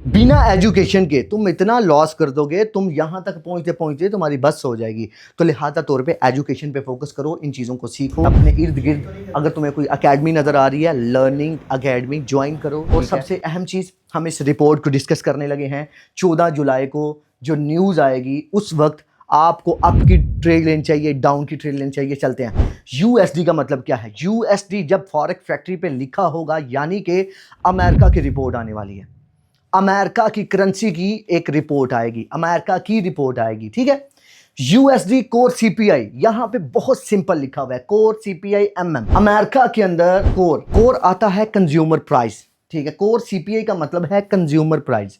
बिना एजुकेशन के तुम इतना लॉस कर दोगे, तुम यहाँ तक पहुँचते पहुँचते तुम्हारी बस हो जाएगी। तो लिहाजा तौर पे एजुकेशन पे फोकस करो, इन चीज़ों को सीखो। अपने इर्द गिर्द अगर तुम्हें कोई अकेडमी नज़र आ रही है, लर्निंग अकेडमी ज्वाइन करो। और सबसे अहम चीज़, हम इस रिपोर्ट को डिस्कस करने लगे हैं। 14 जुलाई को जो न्यूज़ आएगी उस वक्त आपको अप की ट्रेड लेनी चाहिए, डाउन की ट्रेड लेनी चाहिए। चलते हैं। यूएसडी का मतलब क्या है? यूएसडी जब फॉरेक्स फैक्ट्री पे लिखा होगा यानी कि अमेरिका की रिपोर्ट आने वाली है। अमेरिका की करेंसी की एक रिपोर्ट आएगी, अमेरिका की रिपोर्ट आएगी, ठीक है। यूएसडी कोर सीपीआई, यहां पे बहुत सिंपल लिखा हुआ है, कोर सीपीआई एमएम। अमेरिका के अंदर कोर आता है कंज्यूमर प्राइस, ठीक है। कोर सीपीआई का मतलब है कंज्यूमर प्राइस।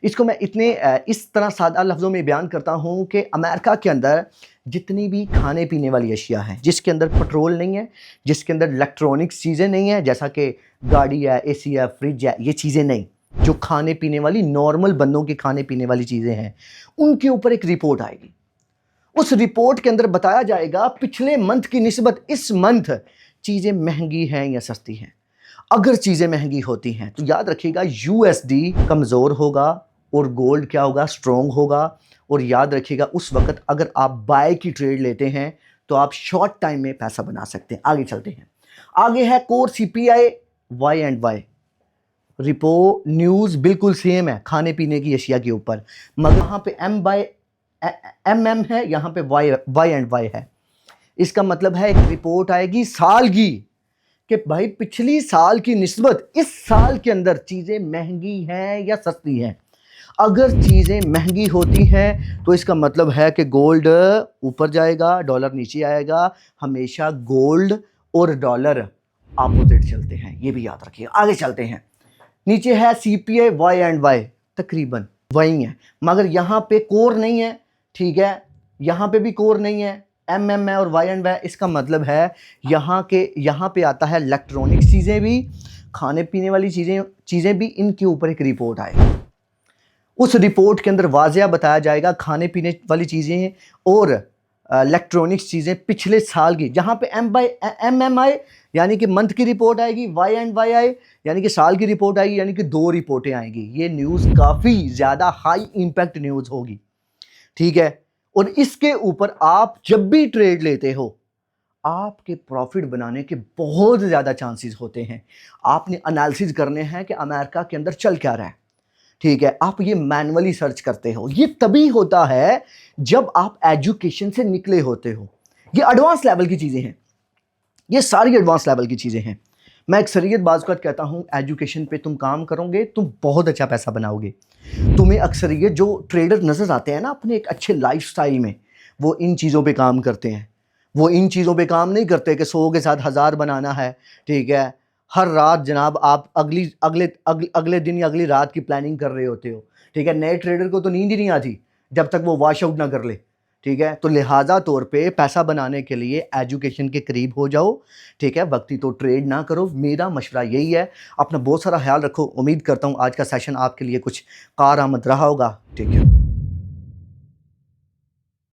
इसको मैं इस तरह सादा लफ्जों में बयान करता हूं कि अमेरिका के अंदर जितनी भी खाने पीने वाली अशिया हैं, जिसके अंदर पेट्रोल नहीं है, जिसके अंदर इलेक्ट्रॉनिक्स चीज़ें नहीं है, जैसा कि गाड़ी है, एसी है, फ्रिज है, ये चीज़ें नहीं, जो खाने पीने वाली नॉर्मल बंदों के खाने पीने वाली चीज़ें हैं, उनके ऊपर एक रिपोर्ट आएगी। उस रिपोर्ट के अंदर बताया जाएगा पिछले मंथ की निस्बत इस मंथ चीज़ें महंगी हैं या सस्ती हैं। अगर चीज़ें महंगी होती हैं तो याद रखिएगा यूएसडी कमज़ोर होगा और गोल्ड क्या होगा? स्ट्रॉन्ग होगा। और याद रखिएगा उस वक्त अगर आप बाय की ट्रेड लेते हैं तो आप शॉर्ट टाइम में पैसा बना सकते हैं। आगे चलते हैं। आगे है core CPI Y and Y. Repo news बिल्कुल सेम है खाने पीने की अशिया के ऊपर, मगर यहाँ पे एम है, यहाँ पे वाई एंड वाई है। इसका मतलब है एक रिपोर्ट आएगी साल की कि भाई पिछली साल की निस्बत इस साल के अंदर चीज़ें महंगी हैं या सस्ती हैं। अगर चीज़ें महंगी होती हैं तो इसका मतलब है कि गोल्ड ऊपर जाएगा, डॉलर नीचे आएगा। हमेशा गोल्ड और डॉलर अपोजिट चलते हैं, ये भी याद रखिए। आगे चलते हैं। नीचे है सीपीआई वाई एंड वाई, तकरीबन वही है, मगर यहाँ पे कोर नहीं है, ठीक है। यहाँ पे भी कोर नहीं है, एमएम है और वाई एंड वाई। इसका मतलब है यहाँ पे आता है इलेक्ट्रॉनिक चीज़ें भी, खाने पीने वाली चीज़ें भी, इनके ऊपर एक रिपोर्ट आएगी। उस रिपोर्ट के अंदर वाज़िया बताया जाएगा खाने पीने वाली चीज़ें और इलेक्ट्रॉनिक्स चीज़ें पिछले साल की। जहाँ पे एमएमआई यानी कि मंथ की रिपोर्ट आएगी, वाई एंड वाई आई यानी कि साल की रिपोर्ट आएगी, यानी कि 2 रिपोर्टें आएंगी। ये न्यूज़ काफ़ी ज़्यादा हाई इम्पैक्ट न्यूज़ होगी, ठीक है। और इसके ऊपर आप जब भी ट्रेड लेते हो आपके प्रॉफिट बनाने के बहुत ज़्यादा चांसेस होते हैं। आपने एनालिसिस करने हैं कि अमेरिका के अंदर चल क्या रहा है, ठीक है। आप ये मैनुअली सर्च करते हो। ये तभी होता है जब आप एजुकेशन से निकले होते हो। ये एडवांस लेवल की चीज़ें हैं, ये सारी एडवांस लेवल की चीज़ें हैं। मैं अक्सरियत बाज़ कहता हूँ एजुकेशन पे तुम काम करोगे तुम बहुत अच्छा पैसा बनाओगे। तुम्हें अक्सरियत जो ट्रेडर नज़र आते हैं ना अपने एक अच्छे लाइफस्टाइल में, वो इन चीज़ों पे काम करते हैं। वो इन चीज़ों पे काम नहीं करते कि 100 के साथ 1000 बनाना है, ठीक है। हर रात जनाब आप अगले दिन या अगली रात की प्लानिंग कर रहे होते हो, ठीक है। नए ट्रेडर को तो नींद ही नहीं आती जब तक वो वॉश आउट ना कर ले, ठीक है। तो लिहाजा तौर पे पैसा बनाने के लिए एजुकेशन के करीब हो जाओ, ठीक है। वक्ती तो ट्रेड ना करो, मेरा मशवरा यही है। अपना बहुत सारा ख्याल रखो। उम्मीद करता हूँ आज का सेशन आपके लिए कुछ कारआमद रहा होगा, ठीक है।